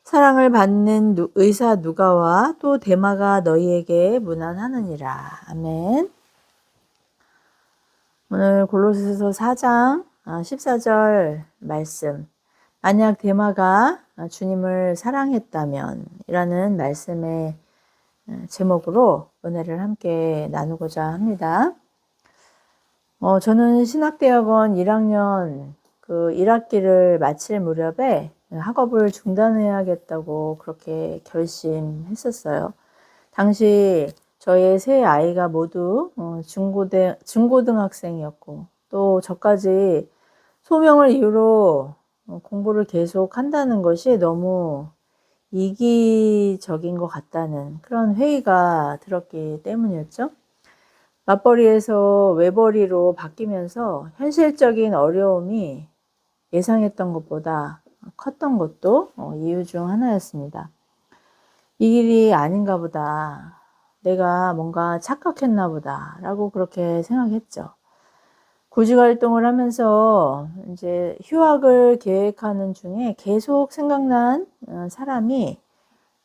사랑을 받는 의사 누가와 또 데마가 너희에게 문안하느니라. 아멘. 오늘 골로새서 4장 14절 말씀. 만약 데마가 주님을 사랑했다면 이라는 말씀의 제목으로 은혜를 함께 나누고자 합니다. 저는 신학대학원 1학년 1학기를 마칠 무렵에 학업을 중단해야겠다고 그렇게 결심했었어요. 당시 저의 세 아이가 모두 중고등학생이었고 또 저까지 소명을 이유로 공부를 계속 한다는 것이 너무 이기적인 것 같다는 그런 회의가 들었기 때문이었죠. 맞벌이에서 외벌이로 바뀌면서 현실적인 어려움이 예상했던 것보다 컸던 것도 이유 중 하나였습니다. 이 길이 아닌가 보다. 내가 뭔가 착각했나 보다. 라고 그렇게 생각했죠. 구직 활동을 하면서 이제 휴학을 계획하는 중에 계속 생각난 사람이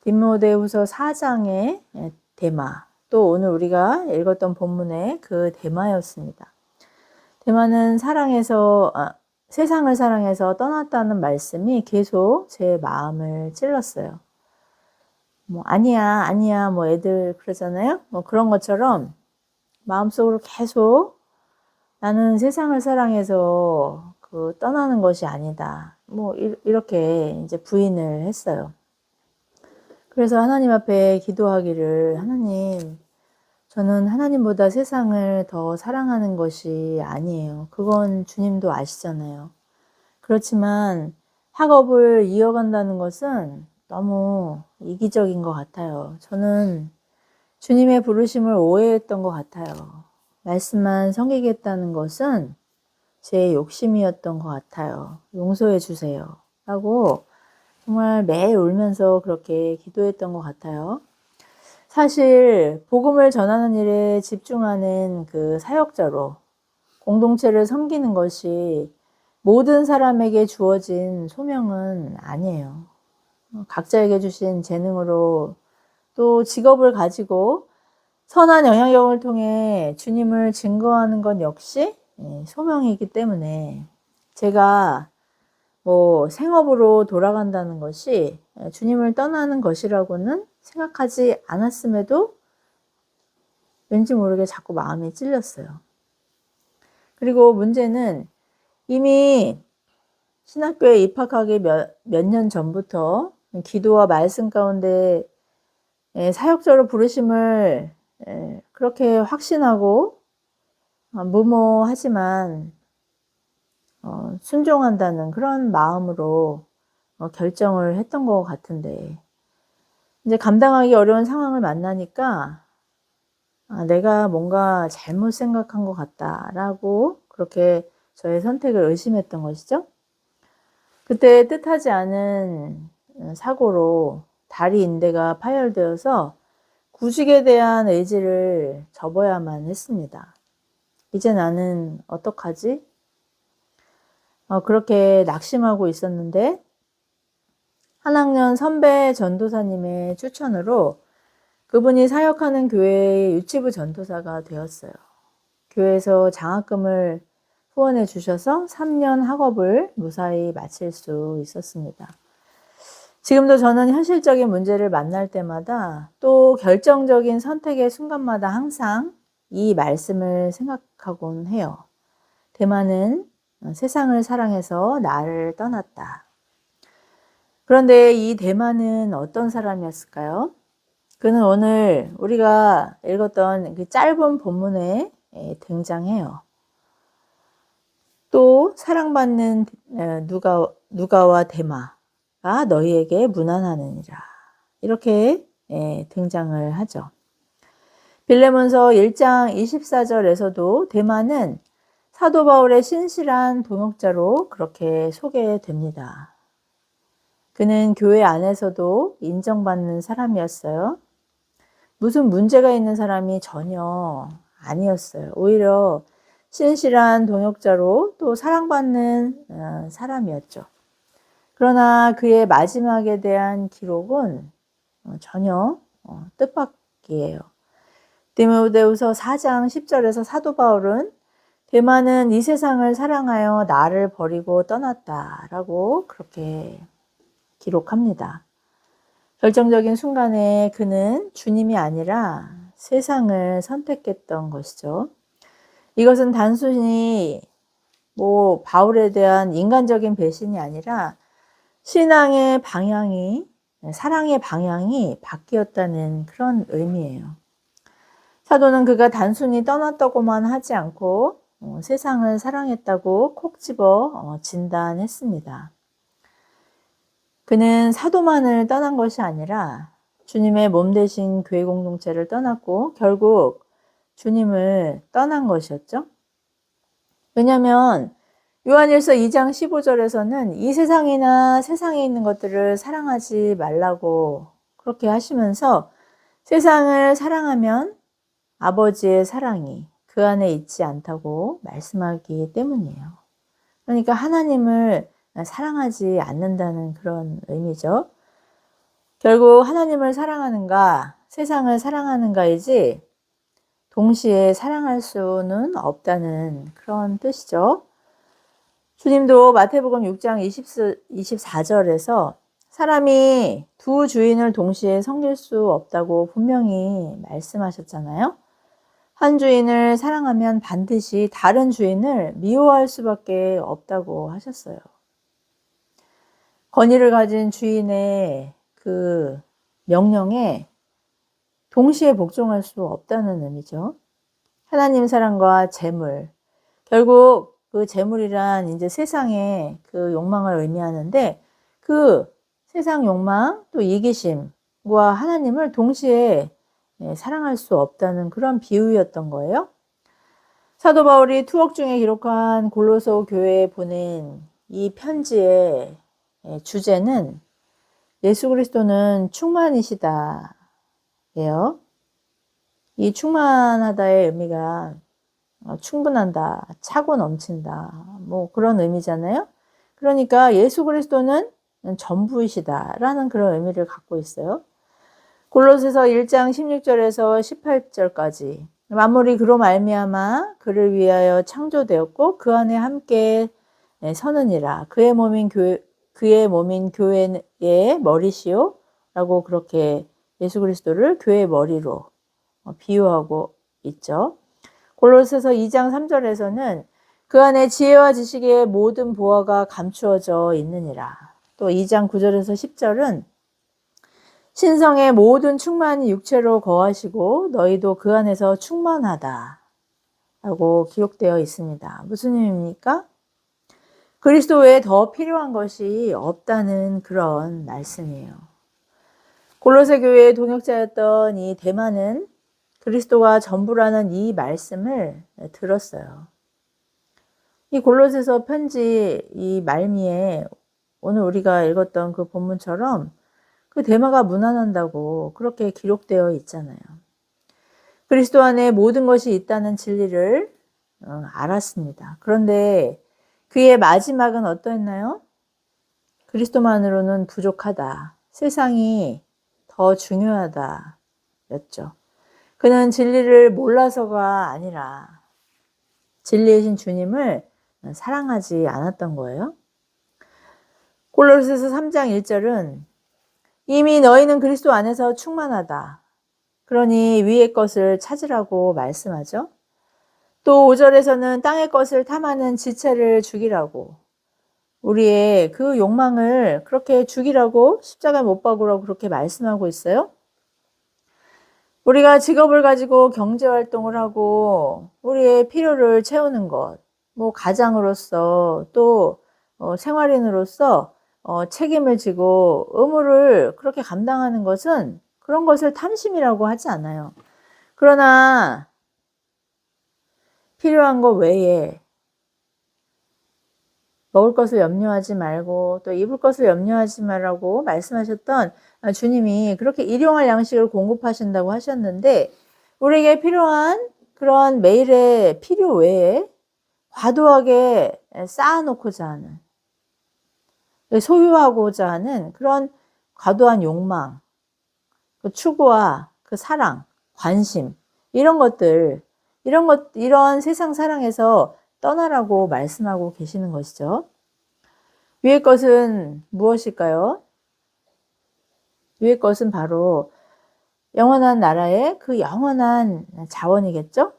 디모데후서 4장의 데마, 또 오늘 우리가 읽었던 본문의 그 데마였습니다. 데마는 세상을 사랑해서 떠났다는 말씀이 계속 제 마음을 찔렀어요. 아니야, 애들 그러잖아요. 그런 것처럼 마음속으로 계속 나는 세상을 사랑해서 떠나는 것이 아니다. 이렇게 이제 부인을 했어요. 그래서 하나님 앞에 기도하기를, 하나님, 저는 하나님보다 세상을 더 사랑하는 것이 아니에요. 그건 주님도 아시잖아요. 그렇지만 학업을 이어간다는 것은 너무 이기적인 것 같아요. 저는 주님의 부르심을 오해했던 것 같아요. 말씀만 섬기겠다는 것은 제 욕심이었던 것 같아요. 용서해 주세요. 라고 정말 매일 울면서 그렇게 기도했던 것 같아요. 사실 복음을 전하는 일에 집중하는 사역자로 공동체를 섬기는 것이 모든 사람에게 주어진 소명은 아니에요. 각자에게 주신 재능으로 또 직업을 가지고 선한 영향력을 통해 주님을 증거하는 것 역시 소명이기 때문에 제가 생업으로 돌아간다는 것이 주님을 떠나는 것이라고는 생각하지 않았음에도 왠지 모르게 자꾸 마음이 찔렸어요. 그리고 문제는 이미 신학교에 입학하기 몇 년 전부터 기도와 말씀 가운데 사역자로 부르심을 그렇게 확신하고 무모하지만 순종한다는 그런 마음으로 결정을 했던 것 같은데 이제 감당하기 어려운 상황을 만나니까 내가 뭔가 잘못 생각한 것 같다라고 그렇게 저의 선택을 의심했던 것이죠. 그때 뜻하지 않은 사고로 다리 인대가 파열되어서 구직에 대한 의지를 접어야만 했습니다. 이제 나는 어떡하지? 그렇게 낙심하고 있었는데 한 학년 선배 전도사님의 추천으로 그분이 사역하는 교회의 유치부 전도사가 되었어요. 교회에서 장학금을 후원해 주셔서 3년 학업을 무사히 마칠 수 있었습니다. 지금도 저는 현실적인 문제를 만날 때마다 또 결정적인 선택의 순간마다 항상 이 말씀을 생각하곤 해요. 데마는 세상을 사랑해서 나를 떠났다. 그런데 이 데마는 어떤 사람이었을까요? 그는 오늘 우리가 읽었던 그 짧은 본문에 등장해요. 또 사랑받는 누가와 데마가 너희에게 문안하느니라. 이렇게 등장을 하죠. 빌레몬서 1장 24절에서도 데마는 사도 바울의 신실한 동역자로 그렇게 소개됩니다. 그는 교회 안에서도 인정받는 사람이었어요. 무슨 문제가 있는 사람이 전혀 아니었어요. 오히려 신실한 동역자로 또 사랑받는 사람이었죠. 그러나 그의 마지막에 대한 기록은 전혀 뜻밖이에요. 디모데후서 4장 10절에서 사도 바울은 데마는 이 세상을 사랑하여 나를 버리고 떠났다라고 그렇게 기록합니다. 결정적인 순간에 그는 주님이 아니라 세상을 선택했던 것이죠. 이것은 단순히 바울에 대한 인간적인 배신이 아니라 신앙의 방향이, 사랑의 방향이 바뀌었다는 그런 의미예요. 사도는 그가 단순히 떠났다고만 하지 않고 세상을 사랑했다고 콕 집어 진단했습니다. 그는 사도만을 떠난 것이 아니라 주님의 몸 대신 교회 공동체를 떠났고 결국 주님을 떠난 것이었죠. 왜냐하면 요한일서 2장 15절에서는 이 세상이나 세상에 있는 것들을 사랑하지 말라고 그렇게 하시면서 세상을 사랑하면 아버지의 사랑이 그 안에 있지 않다고 말씀하기 때문이에요. 그러니까 하나님을 사랑하지 않는다는 그런 의미죠. 결국 하나님을 사랑하는가 세상을 사랑하는가이지 동시에 사랑할 수는 없다는 그런 뜻이죠. 주님도 마태복음 6장 24절에서 사람이 두 주인을 동시에 섬길 수 없다고 분명히 말씀하셨잖아요. 한 주인을 사랑하면 반드시 다른 주인을 미워할 수밖에 없다고 하셨어요. 권위를 가진 주인의 그 명령에 동시에 복종할 수 없다는 의미죠. 하나님 사랑과 재물, 결국 그 재물이란 이제 세상의 그 욕망을 의미하는데 그 세상 욕망 또 이기심과 하나님을 동시에 사랑할 수 없다는 그런 비유였던 거예요. 사도 바울이 투옥 중에 기록한 골로새 교회에 보낸 이 편지의 주제는 예수 그리스도는 충만이시다 예요. 이 충만하다의 의미가 충분한다, 차고 넘친다, 그런 의미잖아요. 그러니까 예수 그리스도는 전부이시다라는 그런 의미를 갖고 있어요. 골로새서 1장 16절에서 18절까지 만물이 그로 말미암아 그를 위하여 창조되었고 그 안에 함께 서느니라. 그의 몸인 교회의 머리시요 라고 그렇게 예수 그리스도를 교회의 머리로 비유하고 있죠. 골로새서 2장 3절에서는 그 안에 지혜와 지식의 모든 보화가 감추어져 있느니라. 또 2장 9절에서 10절은 신성의 모든 충만이 육체로 거하시고 너희도 그 안에서 충만하다 라고 기록되어 있습니다. 무슨 의미입니까? 그리스도 외에 더 필요한 것이 없다는 그런 말씀이에요. 골로새 교회의 동역자였던 이 데마는 그리스도가 전부라는 이 말씀을 들었어요. 이 골로새서 편지 이 말미에 오늘 우리가 읽었던 그 본문처럼 그 데마가 문안한다고 그렇게 기록되어 있잖아요. 그리스도 안에 모든 것이 있다는 진리를 알았습니다. 그런데 그의 마지막은 어떠했나요? 그리스도만으로는 부족하다. 세상이 더 중요하다 였죠. 그는 진리를 몰라서가 아니라 진리이신 주님을 사랑하지 않았던 거예요. 골로새서 3장 1절은 이미 너희는 그리스도 안에서 충만하다. 그러니 위의 것을 찾으라고 말씀하죠. 또 5절에서는 땅의 것을 탐하는 지체를 죽이라고 우리의 그 욕망을 그렇게 죽이라고 십자가에 못 박으라고 그렇게 말씀하고 있어요. 우리가 직업을 가지고 경제활동을 하고 우리의 필요를 채우는 것, 가장으로서 또 생활인으로서 책임을 지고 의무를 그렇게 감당하는 것은 그런 것을 탐심이라고 하지 않아요. 그러나 필요한 것 외에 먹을 것을 염려하지 말고 또 입을 것을 염려하지 말라고 말씀하셨던 주님이 그렇게 일용할 양식을 공급하신다고 하셨는데 우리에게 필요한 그런 매일의 필요 외에 과도하게 쌓아놓고자 하는 소유하고자 하는 그런 과도한 욕망, 그 추구와 그 사랑, 관심, 이런 세상 사랑에서 떠나라고 말씀하고 계시는 것이죠. 위의 것은 무엇일까요? 위의 것은 바로 영원한 나라의 그 영원한 자원이겠죠?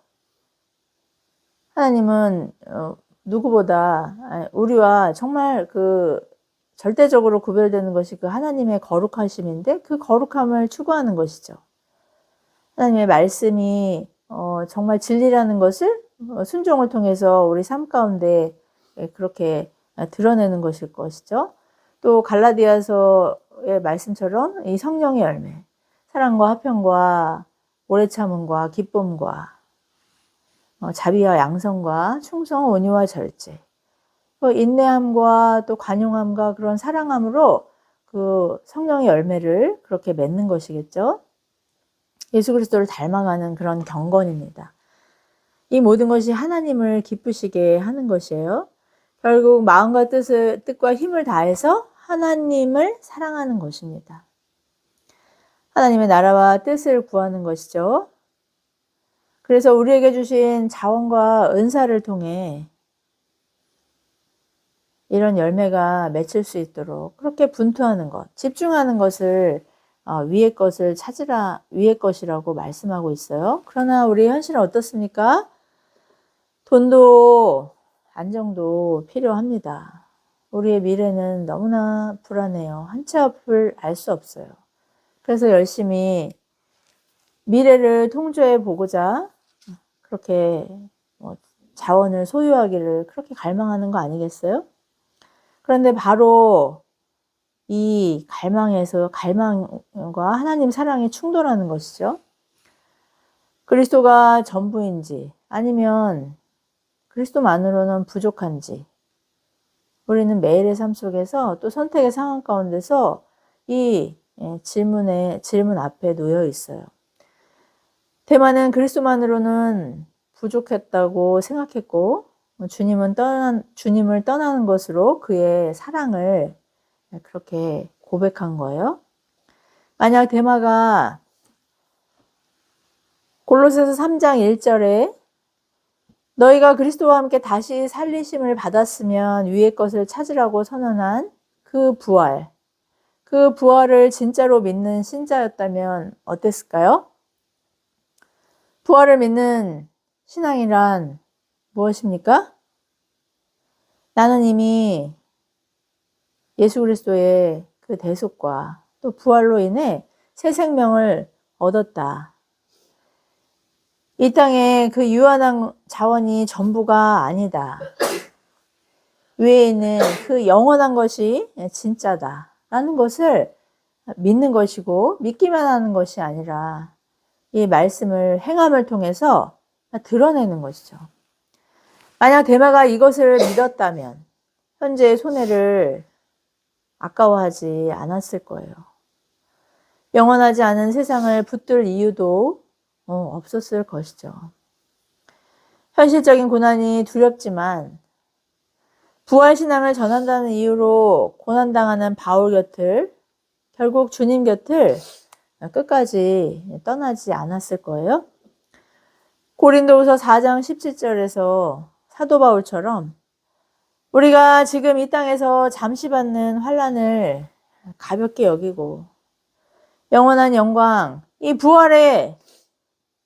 하나님은 누구보다 우리와 정말 그 절대적으로 구별되는 것이 그 하나님의 거룩하심인데 그 거룩함을 추구하는 것이죠. 하나님의 말씀이 정말 진리라는 것을 순종을 통해서 우리 삶 가운데 그렇게 드러내는 것일 것이죠. 또 갈라디아서의 말씀처럼 이 성령의 열매, 사랑과 화평과 오래 참음과 기쁨과 자비와 양선과 충성, 온유와 절제, 또 인내함과 또 관용함과 그런 사랑함으로 그 성령의 열매를 그렇게 맺는 것이겠죠. 예수 그리스도를 닮아가는 그런 경건입니다. 이 모든 것이 하나님을 기쁘시게 하는 것이에요. 결국 마음과 뜻과 힘을 다해서 하나님을 사랑하는 것입니다. 하나님의 나라와 뜻을 구하는 것이죠. 그래서 우리에게 주신 자원과 은사를 통해 이런 열매가 맺힐 수 있도록 그렇게 분투하는 것, 집중하는 것을 위의 것을 찾으라, 위의 것이라고 말씀하고 있어요. 그러나 우리 현실은 어떻습니까? 돈도 안정도 필요합니다. 우리의 미래는 너무나 불안해요. 한 치 앞을 알 수 없어요. 그래서 열심히 미래를 통조해 보고자 그렇게 자원을 소유하기를 그렇게 갈망하는 거 아니겠어요? 그런데 바로 이 갈망과 하나님 사랑이 충돌하는 것이죠. 그리스도가 전부인지 아니면 그리스도만으로는 부족한지 우리는 매일의 삶 속에서 또 선택의 상황 가운데서 이 질문 앞에 놓여 있어요. 대만은 그리스도만으로는 부족했다고 생각했고 주님을 떠나는 것으로 그의 사랑을 그렇게 고백한 거예요. 만약 데마가 골로새서 3장 1절에 너희가 그리스도와 함께 다시 살리심을 받았으면 위의 것을 찾으라고 선언한 그 부활을 진짜로 믿는 신자였다면 어땠을까요? 부활을 믿는 신앙이란 무엇입니까? 나는 이미 예수 그리스도의 그 대속과 또 부활로 인해 새 생명을 얻었다. 이 땅에 그 유한한 자원이 전부가 아니다. 위에 있는 그 영원한 것이 진짜다. 라는 것을 믿는 것이고 믿기만 하는 것이 아니라 이 말씀을 행함을 통해서 드러내는 것이죠. 만약 데마가 이것을 믿었다면 현재의 손해를 아까워하지 않았을 거예요. 영원하지 않은 세상을 붙들 이유도 없었을 것이죠. 현실적인 고난이 두렵지만 부활신앙을 전한다는 이유로 고난당하는 바울 곁을 결국 주님 곁을 끝까지 떠나지 않았을 거예요. 고린도후서 4장 17절에서 사도 바울처럼 우리가 지금 이 땅에서 잠시 받는 환난을 가볍게 여기고 영원한 영광, 이 부활의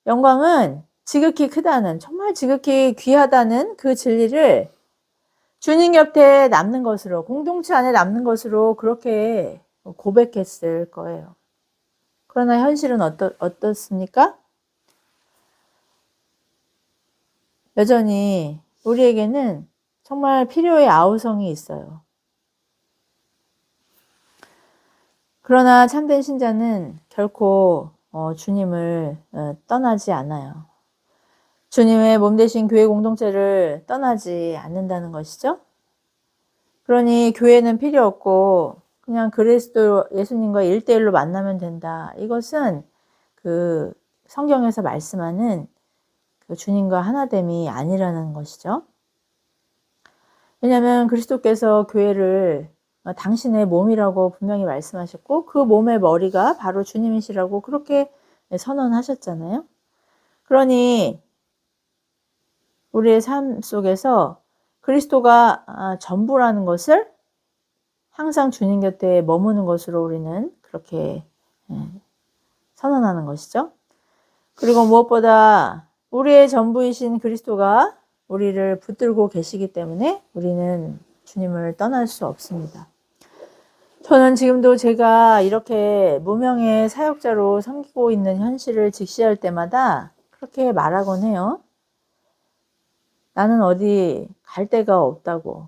영광은 지극히 크다는, 정말 지극히 귀하다는 그 진리를 주님 곁에 남는 것으로, 공동체 안에 남는 것으로 그렇게 고백했을 거예요. 그러나 현실은 어떻습니까? 여전히 우리에게는 정말 필요의 아우성이 있어요. 그러나 참된 신자는 결코 주님을 떠나지 않아요. 주님의 몸 대신 교회 공동체를 떠나지 않는다는 것이죠. 그러니 교회는 필요 없고 그냥 그리스도 예수님과 1대1로 만나면 된다. 이것은 그 성경에서 말씀하는 그 주님과 하나됨이 아니라는 것이죠. 왜냐하면 그리스도께서 교회를 당신의 몸이라고 분명히 말씀하셨고 그 몸의 머리가 바로 주님이시라고 그렇게 선언하셨잖아요. 그러니 우리의 삶 속에서 그리스도가 전부라는 것을 항상 주님 곁에 머무는 것으로 우리는 그렇게 선언하는 것이죠. 그리고 무엇보다 우리의 전부이신 그리스도가 우리를 붙들고 계시기 때문에 우리는 주님을 떠날 수 없습니다. 저는 지금도 제가 이렇게 무명의 사역자로 섬기고 있는 현실을 직시할 때마다 그렇게 말하곤 해요. 나는 어디 갈 데가 없다고.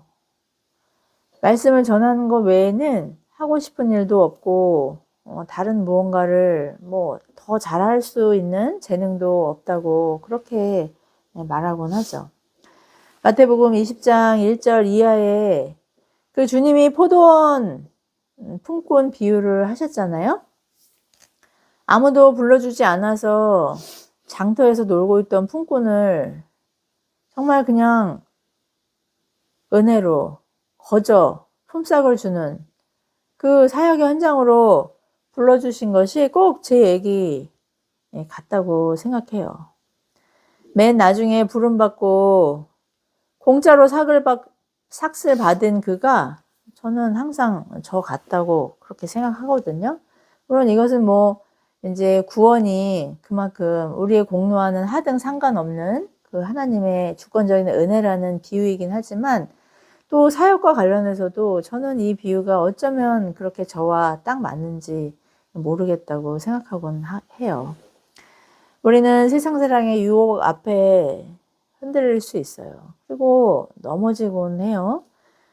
말씀을 전하는 것 외에는 하고 싶은 일도 없고 다른 무언가를 더 잘할 수 있는 재능도 없다고 그렇게 말하곤 하죠. 마태복음 20장 1절 이하에 그 주님이 포도원 품꾼 비유를 하셨잖아요. 아무도 불러주지 않아서 장터에서 놀고 있던 품꾼을 정말 그냥 은혜로 거저 품삯을 주는 그 사역의 현장으로 불러주신 것이 꼭 제 얘기 같다고 생각해요. 맨 나중에 부름받고 공짜로 삭을 받은 그가 저는 항상 저 같다고 그렇게 생각하거든요. 물론 이것은 이제 구원이 그만큼 우리의 공로와는 하등 상관없는 그 하나님의 주권적인 은혜라는 비유이긴 하지만 또 사역과 관련해서도 저는 이 비유가 어쩌면 그렇게 저와 딱 맞는지 모르겠다고 생각하곤 해요. 우리는 세상사랑의 유혹 앞에 흔들릴 수 있어요. 그리고 넘어지곤 해요.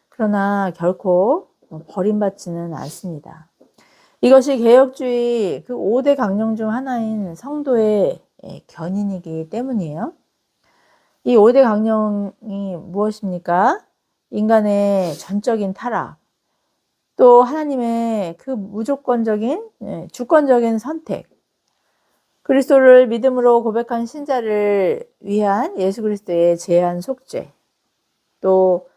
그러나 결코 버림받지는 않습니다. 이것이 개혁주의 그 5대 강령 중 하나인 성도의 견인이기 때문이에요. 이 5대 강령이 무엇입니까? 인간의 전적인 타락, 또 하나님의 그 무조건적인 주권적인 선택, 그리스도를 믿음으로 고백한 신자를 위한 예수 그리스도의 제한 속죄, 또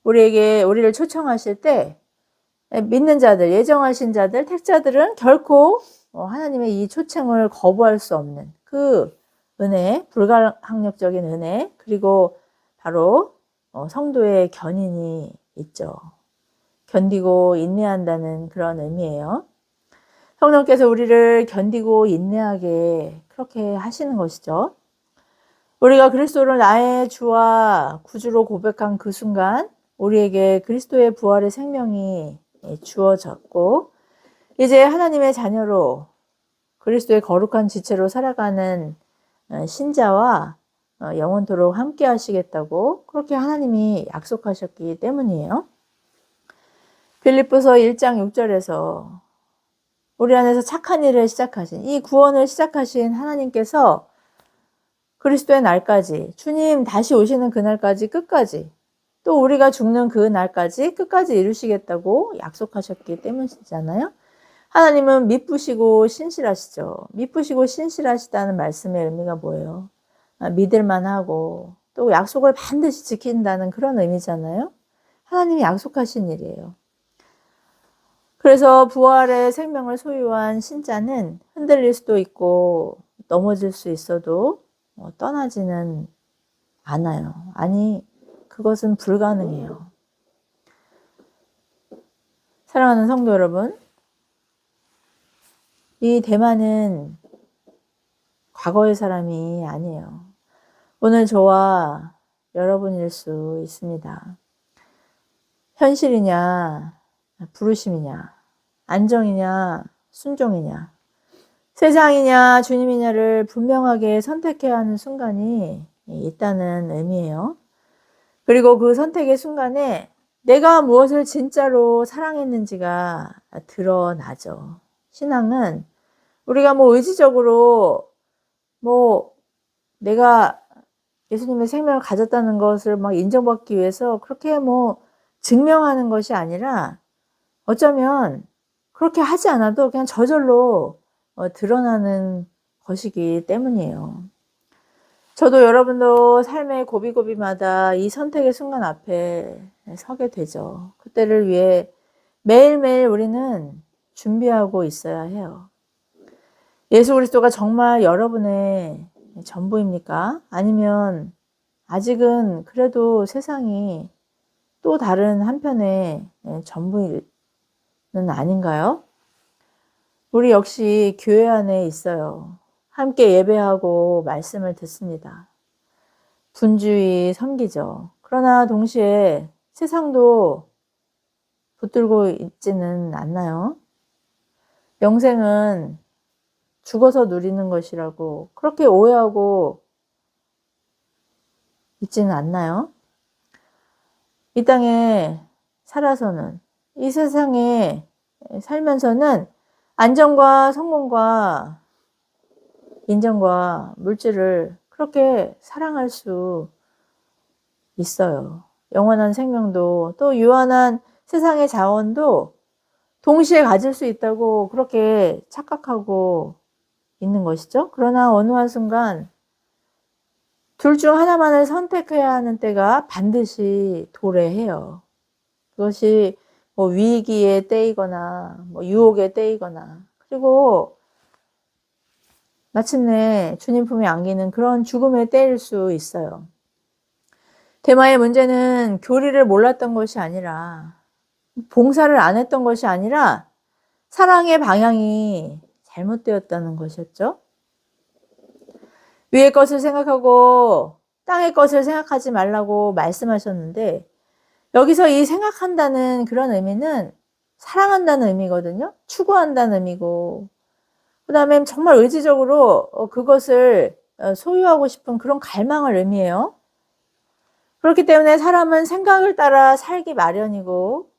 우리를 초청하실 때 믿는 자들, 예정하신 자들, 택자들은 결코 하나님의 이 초청을 거부할 수 없는 그 은혜, 불가항력적인 은혜, 그리고 바로 성도의 견인이 있죠. 견디고 인내한다는 그런 의미예요. 성령께서 우리를 견디고 인내하게 그렇게 하시는 것이죠. 우리가 그리스도를 나의 주와 구주로 고백한 그 순간 우리에게 그리스도의 부활의 생명이 주어졌고 이제 하나님의 자녀로 그리스도의 거룩한 지체로 살아가는 신자와 영원토록 함께 하시겠다고 그렇게 하나님이 약속하셨기 때문이에요. 빌립보서 1장 6절에서 우리 안에서 착한 일을 시작하신 이 구원을 시작하신 하나님께서 그리스도의 날까지 주님 다시 오시는 그날까지 끝까지 또 우리가 죽는 그 날까지 끝까지 이루시겠다고 약속하셨기 때문이잖아요. 하나님은 미쁘시고 신실하시죠. 미쁘시고 신실하시다는 말씀의 의미가 뭐예요? 믿을만 하고 또 약속을 반드시 지킨다는 그런 의미잖아요. 하나님이 약속하신 일이에요. 그래서 부활의 생명을 소유한 신자는 흔들릴 수도 있고 넘어질 수 있어도 떠나지는 않아요. 아니, 그것은 불가능해요. 사랑하는 성도 여러분, 이 대만은 과거의 사람이 아니에요. 오늘 저와 여러분일 수 있습니다. 현실이냐, 부르심이냐, 안정이냐, 순종이냐, 세상이냐, 주님이냐를 분명하게 선택해야 하는 순간이 있다는 의미예요. 그리고 그 선택의 순간에 내가 무엇을 진짜로 사랑했는지가 드러나죠. 신앙은 우리가 의지적으로 내가 예수님의 생명을 가졌다는 것을 인정받기 위해서 그렇게 증명하는 것이 아니라 어쩌면 그렇게 하지 않아도 그냥 저절로 드러나는 것이기 때문이에요. 저도 여러분도 삶의 고비고비마다 이 선택의 순간 앞에 서게 되죠. 그때를 위해 매일매일 우리는 준비하고 있어야 해요. 예수 그리스도가 정말 여러분의 전부입니까? 아니면 아직은 그래도 세상이 또 다른 한편의 전부는 아닌가요? 우리 역시 교회 안에 있어요. 함께 예배하고 말씀을 듣습니다. 분주히 섬기죠. 그러나 동시에 세상도 붙들고 있지는 않나요? 영생은 죽어서 누리는 것이라고 그렇게 오해하고 있지는 않나요? 이 땅에 살아서는, 이 세상에 살면서는 안정과 성공과 인정과 물질을 그렇게 사랑할 수 있어요. 영원한 생명도 또 유한한 세상의 자원도 동시에 가질 수 있다고 그렇게 착각하고 있는 것이죠. 그러나 어느 한순간 둘 중 하나만을 선택해야 하는 때가 반드시 도래해요. 그것이 뭐 위기의 때이거나 뭐 유혹의 때이거나 그리고 마침내 주님 품에 안기는 그런 죽음의 때일 수 있어요. 대마의 문제는 교리를 몰랐던 것이 아니라 봉사를 안 했던 것이 아니라 사랑의 방향이 잘못되었다는 것이었죠. 위의 것을 생각하고 땅의 것을 생각하지 말라고 말씀하셨는데 여기서 이 생각한다는 그런 의미는 사랑한다는 의미거든요. 추구한다는 의미고 그 다음에 정말 의지적으로 그것을 소유하고 싶은 그런 갈망을 의미해요. 그렇기 때문에 사람은 생각을 따라 살기 마련이고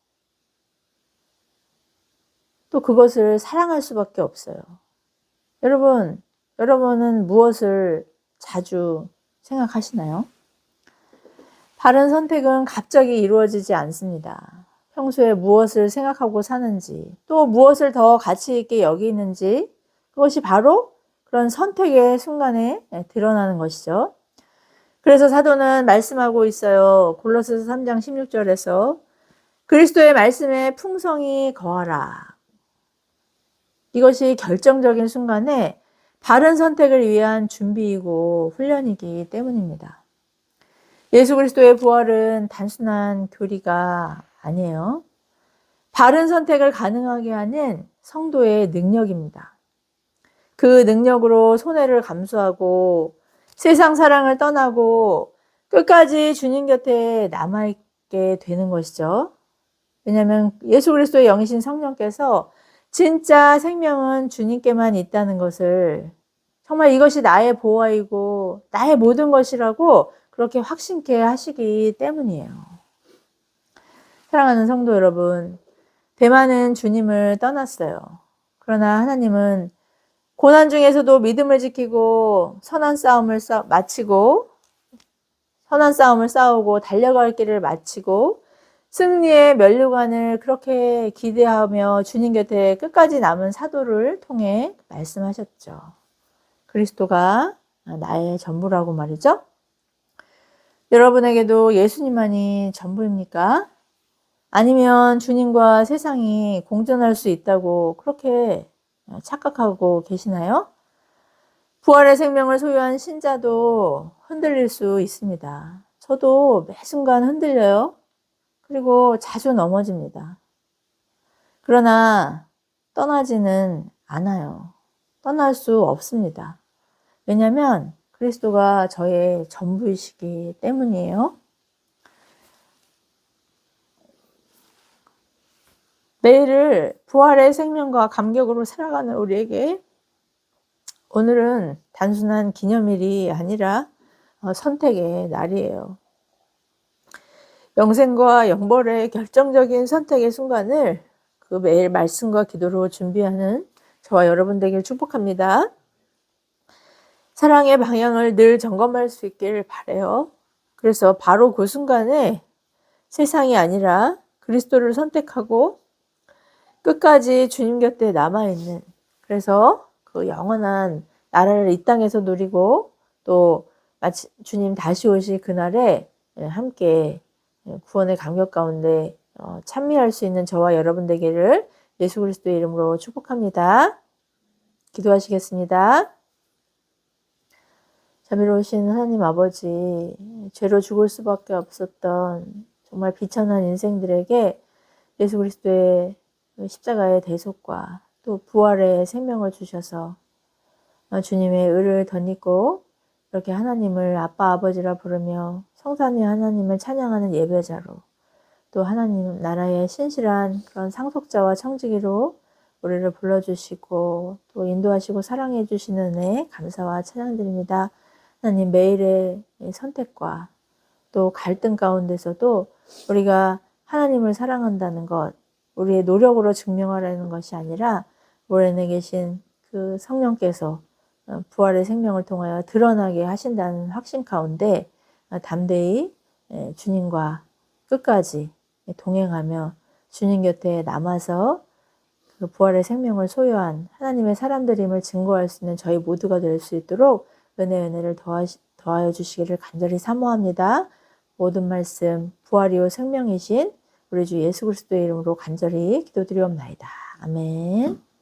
또 그것을 사랑할 수밖에 없어요. 여러분은 무엇을 자주 생각하시나요? 바른 선택은 갑자기 이루어지지 않습니다. 평소에 무엇을 생각하고 사는지, 또 무엇을 더 가치 있게 여기는지, 그것이 바로 그런 선택의 순간에 드러나는 것이죠. 그래서 사도는 말씀하고 있어요. 골로새서 3장 16절에서 그리스도의 말씀에 풍성히 거하라. 이것이 결정적인 순간에 바른 선택을 위한 준비이고 훈련이기 때문입니다. 예수 그리스도의 부활은 단순한 교리가 아니에요. 바른 선택을 가능하게 하는 성도의 능력입니다. 그 능력으로 손해를 감수하고 세상 사랑을 떠나고 끝까지 주님 곁에 남아있게 되는 것이죠. 왜냐하면 예수 그리스도의 영이신 성령께서 진짜 생명은 주님께만 있다는 것을 정말 이것이 나의 보화이고 나의 모든 것이라고 그렇게 확신케 하시기 때문이에요. 사랑하는 성도 여러분, 대만은 주님을 떠났어요. 그러나 하나님은 고난 중에서도 믿음을 지키고 선한 싸움을 싸우고 달려갈 길을 마치고 승리의 면류관을 그렇게 기대하며 주님 곁에 끝까지 남은 사도를 통해 말씀하셨죠. 그리스도가 나의 전부라고 말이죠. 여러분에게도 예수님만이 전부입니까? 아니면 주님과 세상이 공존할 수 있다고 그렇게 착각하고 계시나요? 부활의 생명을 소유한 신자도 흔들릴 수 있습니다. 저도 매 순간 흔들려요. 그리고 자주 넘어집니다. 그러나 떠나지는 않아요. 떠날 수 없습니다. 왜냐하면 그리스도가 저의 전부이시기 때문이에요. 매일을 부활의 생명과 감격으로 살아가는 우리에게 오늘은 단순한 기념일이 아니라 선택의 날이에요. 영생과 영벌의 결정적인 선택의 순간을 그 매일 말씀과 기도로 준비하는 저와 여러분 되길 축복합니다. 사랑의 방향을 늘 점검할 수 있길 바라요. 그래서 바로 그 순간에 세상이 아니라 그리스도를 선택하고 끝까지 주님 곁에 남아있는, 그래서 그 영원한 나라를 이 땅에서 누리고 또 마치 주님 다시 오실 그날에 함께 구원의 감격 가운데 찬미할 수 있는 저와 여러분 되기를 예수 그리스도의 이름으로 축복합니다. 기도하시겠습니다. 자비로우신 하나님 아버지, 죄로 죽을 수밖에 없었던 정말 비천한 인생들에게 예수 그리스도의 십자가의 대속과 또 부활의 생명을 주셔서 주님의 의를 덧입고 이렇게 하나님을 아빠 아버지라 부르며 성산의 하나님을 찬양하는 예배자로 또 하나님 나라의 신실한 그런 상속자와 청지기로 우리를 불러주시고 또 인도하시고 사랑해 주시는 은혜 감사와 찬양드립니다. 하나님 매일의 선택과 또 갈등 가운데서도 우리가 하나님을 사랑한다는 것, 우리의 노력으로 증명하라는 것이 아니라 우리 안에 계신 그 성령께서 부활의 생명을 통하여 드러나게 하신다는 확신 가운데 담대히 주님과 끝까지 동행하며 주님 곁에 남아서 그 부활의 생명을 소유한 하나님의 사람들임을 증거할 수 있는 저희 모두가 될 수 있도록 은혜를 더하여 주시기를 간절히 사모합니다. 모든 말씀 부활이요 생명이신 우리 주 예수 그리스도의 이름으로 간절히 기도드리옵나이다. 아멘.